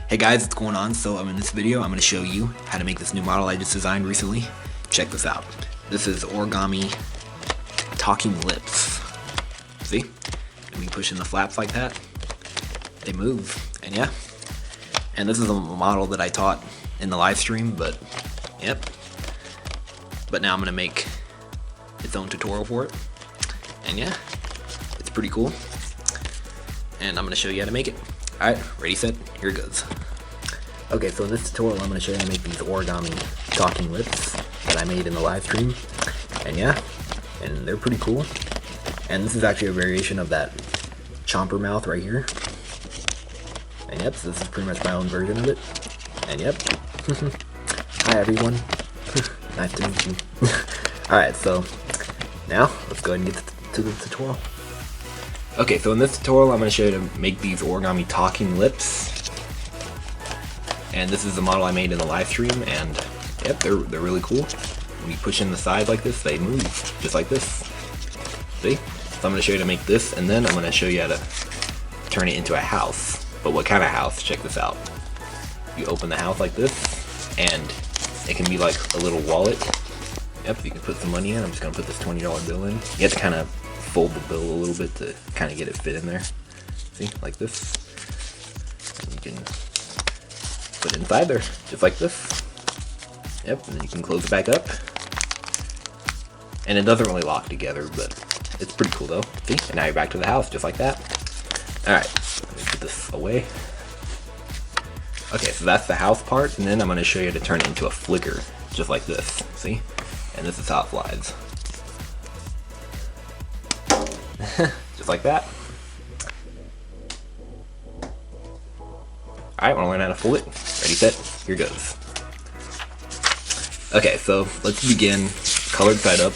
Hey guys, what's going on? So in this video, I'm going to show you how to make this new model I just designed recently. Check this out. This is Origami Talking Lips. See? When you push in the flaps like that, they move. And yeah. And this is a model that I taught in the live stream, but yep. But now I'm going to make its own tutorial for it. And yeah, it's pretty cool. And I'm going to show you how to make it. Alright, ready, set, here it goes. Okay, so in this tutorial I'm going to show you how to make these origami talking lips that I made in the live stream. And yeah, and they're pretty cool. And this is actually a variation of that chomper mouth right here. And yep, so this is pretty much my own version of it. And yep. Hi everyone. Nice to meet you. Alright, so now let's go ahead and get to the tutorial. Okay, so in this tutorial I'm going to show you to make these origami talking lips. And this is the model I made in the live stream, and yep, they're really cool. When you push in the side like this, they move, just like this. See? So I'm going to show you how to make this, and then I'm going to show you how to turn it into a house. But what kind of house? Check this out. You open the house like this, and it can be like a little wallet. Yep, you can put some money in. I'm just going to put this $20 bill in. You have to kind of fold the bill a little bit to kind of get it fit in there. See, like this. And you can put it inside there, just like this. Yep, and then you can close it back up. And it doesn't really lock together, but it's pretty cool though. See, and now you're back to the house, just like that. Alright, let me put this away. Okay, so that's the house part, and then I'm going to show you how to turn it into a flicker, just like this. See? And this is how it flies. Just like that. Alright, want to learn how to fold it? Ready, set, here goes. Okay, so let's begin colored side up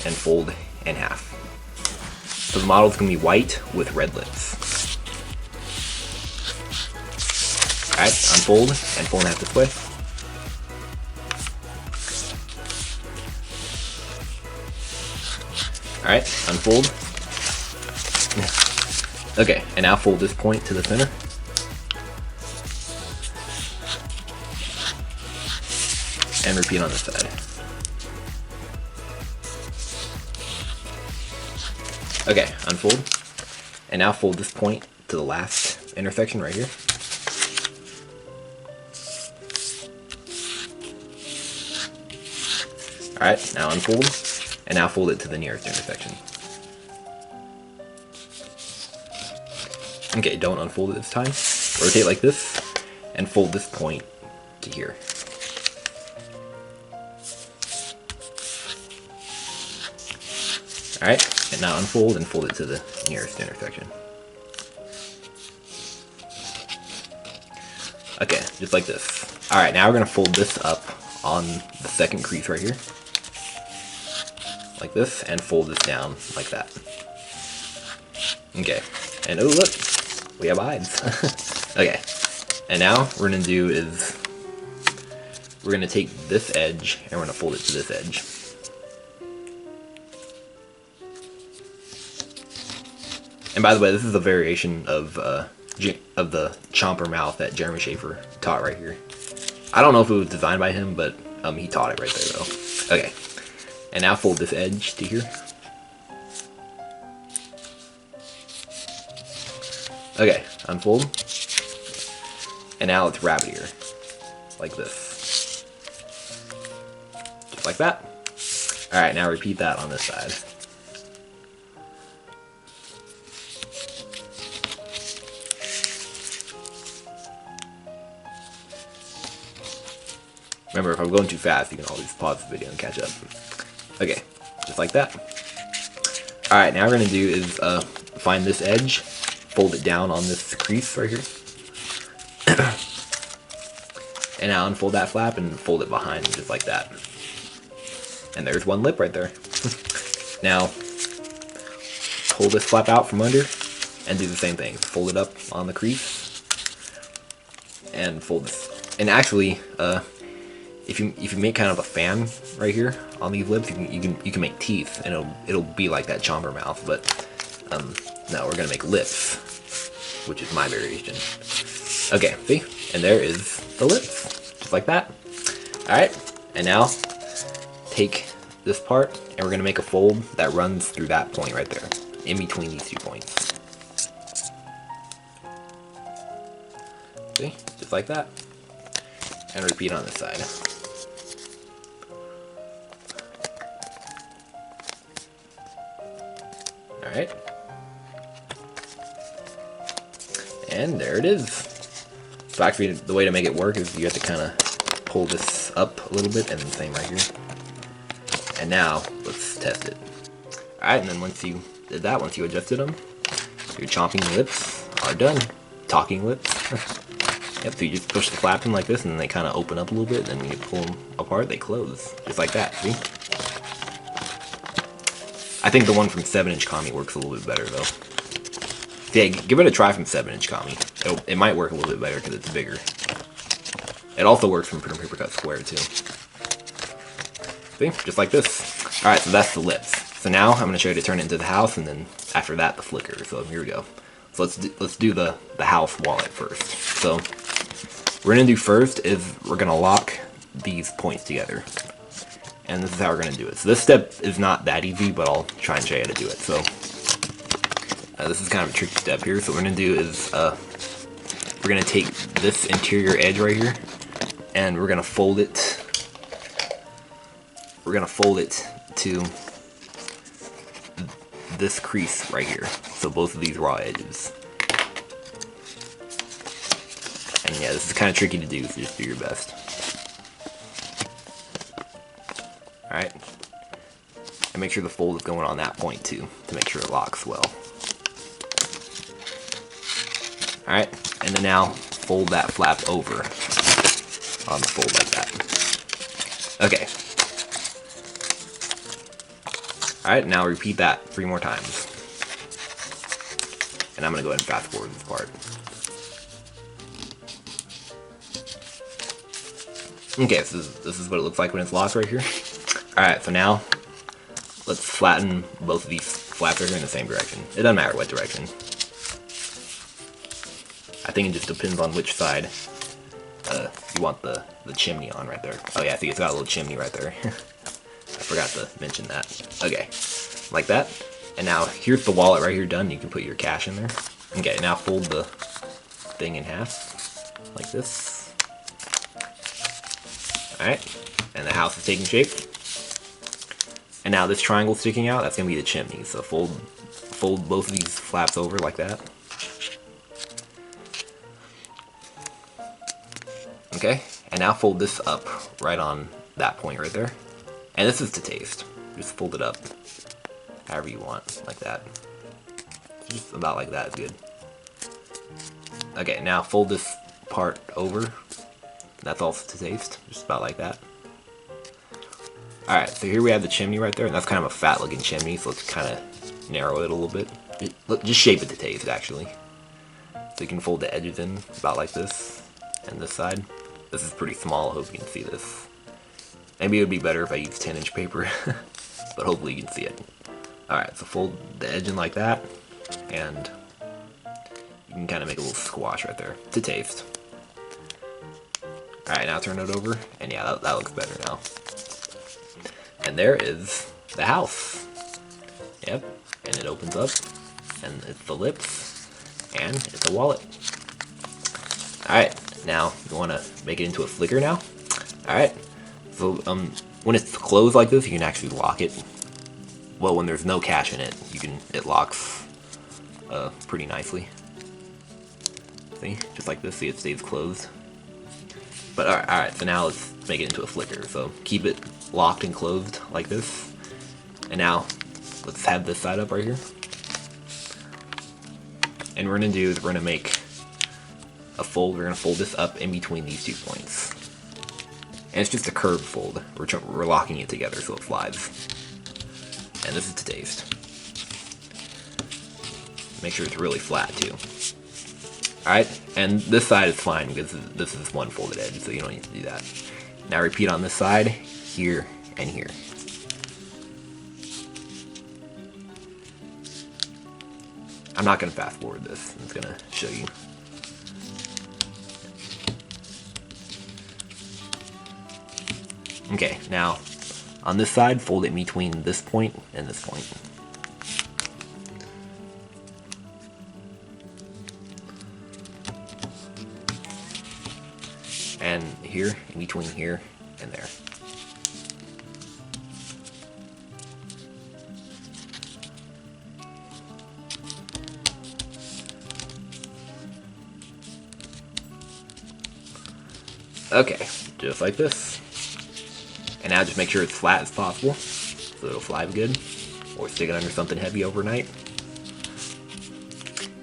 and fold in half. So the model is going to be white with red lips. Alright, unfold and fold in half this way. Alright, unfold. Okay, and now fold this point to the center. And repeat on this side. Okay, unfold. And now fold this point to the last intersection right here. Alright, now unfold. And now fold it to the nearest intersection. Okay, don't unfold it this time. Rotate like this, and fold this point to here. Alright, and now unfold and fold it to the nearest intersection. Okay, just like this. Alright, now we're going to fold this up on the second crease right here. Like this, and fold this down like that. Okay, and oh look, we have eyes. Okay, and now what we're going to do is we're going to take this edge and we're going to fold it to this edge. And by the way, this is a variation of the chomper mouth that Jeremy Schaefer taught right here. I don't know if it was designed by him, but he taught it right there though. Okay, and now fold this edge to here. Okay, unfold. And now let's wrap it here, like this. Just like that. Alright, now repeat that on this side. Remember, if I'm going too fast, you can always pause the video and catch up. Okay, just like that. Alright, now what we're going to do is find this edge, fold it down on this crease right here. And now unfold that flap and fold it behind, just like that. And there's one lip right there. Now, pull this flap out from under and do the same thing. Fold it up on the crease and fold this. And actually, if you make kind of a fan right here on these lips, you can make teeth, and it'll be like that chomper mouth. But now we're gonna make lips, which is my variation. Okay, see? And there is the lips, just like that. Alright, and now take this part and we're gonna make a fold that runs through that point right there, in between these 2 points. See? Just like that. And repeat on this side. Alright. And there it is. So actually the way to make it work is you have to kind of pull this up a little bit, and the same right here. And now let's test it. Alright, and then once you did that, once you adjusted them, your chomping lips are done. Talking lips. Yep, so you just push the flap in like this and then they kind of open up a little bit, and then you pull them apart, they close. Just like that, see? I think the one from 7-inch Kami works a little bit better though. Yeah, give it a try from 7-inch Kami. It might work a little bit better because it's bigger. It also works from Print Paper Cut Square too. See? Just like this. Alright, so that's the lips. So now I'm going to show you to turn it into the house, and then after that the flicker. So here we go. So let's do the house wallet first. So what we're going to do first is we're going to lock these points together. And this is how we're going to do it. So this step is not that easy, but I'll try and show you how to do it. So this is kind of a tricky step here. So what we're going to do is we're going to take this interior edge right here, and we're going to fold it. We're going to fold it to this crease right here. So both of these raw edges. And yeah, this is kind of tricky to do, so just do your best. Alright. And make sure the fold is going on that point too, to make sure it locks well. Alright, and then now fold that flap over on the fold like that. Okay. Alright, now repeat that 3 more times. And I'm going to go ahead and fast forward this part. Okay, so this is what it looks like when it's locked right here. Alright, so now let's flatten both of these flaps right here in the same direction. It doesn't matter what direction. I think it just depends on which side you want the chimney on right there. Oh yeah, see, it's got a little chimney right there. I forgot to mention that. Okay, like that. And now here's the wallet right here done. You can put your cash in there. Okay, now fold the thing in half like this. Alright, and the house is taking shape. And now this triangle sticking out, that's going to be the chimney. So fold both of these flaps over like that. Okay, and now fold this up right on that point right there. And this is to taste. Just fold it up however you want, like that. Just about like that is good. Okay, now fold this part over. That's also to taste, just about like that. Alright, so here we have the chimney right there, and that's kind of a fat looking chimney, so let's kind of narrow it a little bit. Just shape it to taste, actually. So you can fold the edges in about like this, and this side. This is pretty small, I hope you can see this. Maybe it would be better if I used 10-inch paper, but hopefully you can see it. Alright, so fold the edge in like that, and you can kind of make a little squash right there, to taste. Alright, now turn it over, and yeah, that looks better now. And there is the house. Yep, and it opens up, and it's the lips, and it's a wallet. Alright, now you want to make it into a flicker now. Alright, so when it's closed like this, you can actually lock it. Well, when there's no cash in it, it locks pretty nicely. See, just like this, see it stays closed. But alright, so now let's make it into a flicker. So keep it locked and closed like this. And now let's have this side up right here. And we're gonna make a fold. We're gonna fold this up in between these 2 points. And it's just a curved fold. We're locking it together so it flies. And this is to taste. Make sure it's really flat too. Alright, and this side is fine because this is one folded edge, so you don't need to do that. Now repeat on this side, here, and here. I'm not going to fast forward this, I'm just going to show you. Okay, now on this side, fold it in between this point and this point. And here, in between here and there. Okay, just like this. And now just make sure it's flat as possible, so it'll fly good, or stick it under something heavy overnight.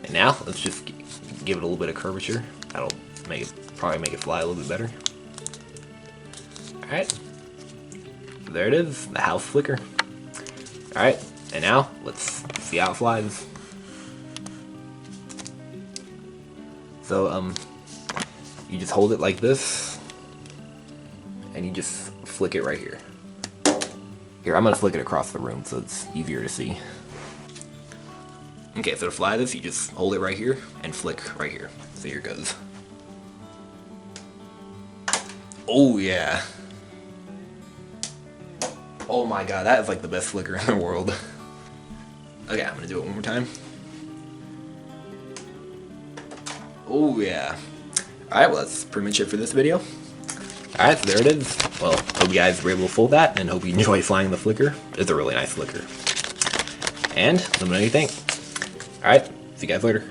And now, let's just give it a little bit of curvature. That'll probably make it fly a little bit better. Alright, there it is, the house flicker. Alright, and now, let's see how it flies. So, you just hold it like this, and you just flick it right here. Here, I'm gonna flick it across the room so it's easier to see. Okay, so to fly this, you just hold it right here and flick right here. So here it goes. Oh yeah. Oh my god, that is like the best flicker in the world. Okay, I'm gonna do it one more time. Oh yeah. Alright, well that's pretty much it for this video. Alright, so there it is. Well, hope you guys were able to fold that, and hope you enjoy flying the flicker. It's a really nice flicker. And let me know what you think. Alright, see you guys later.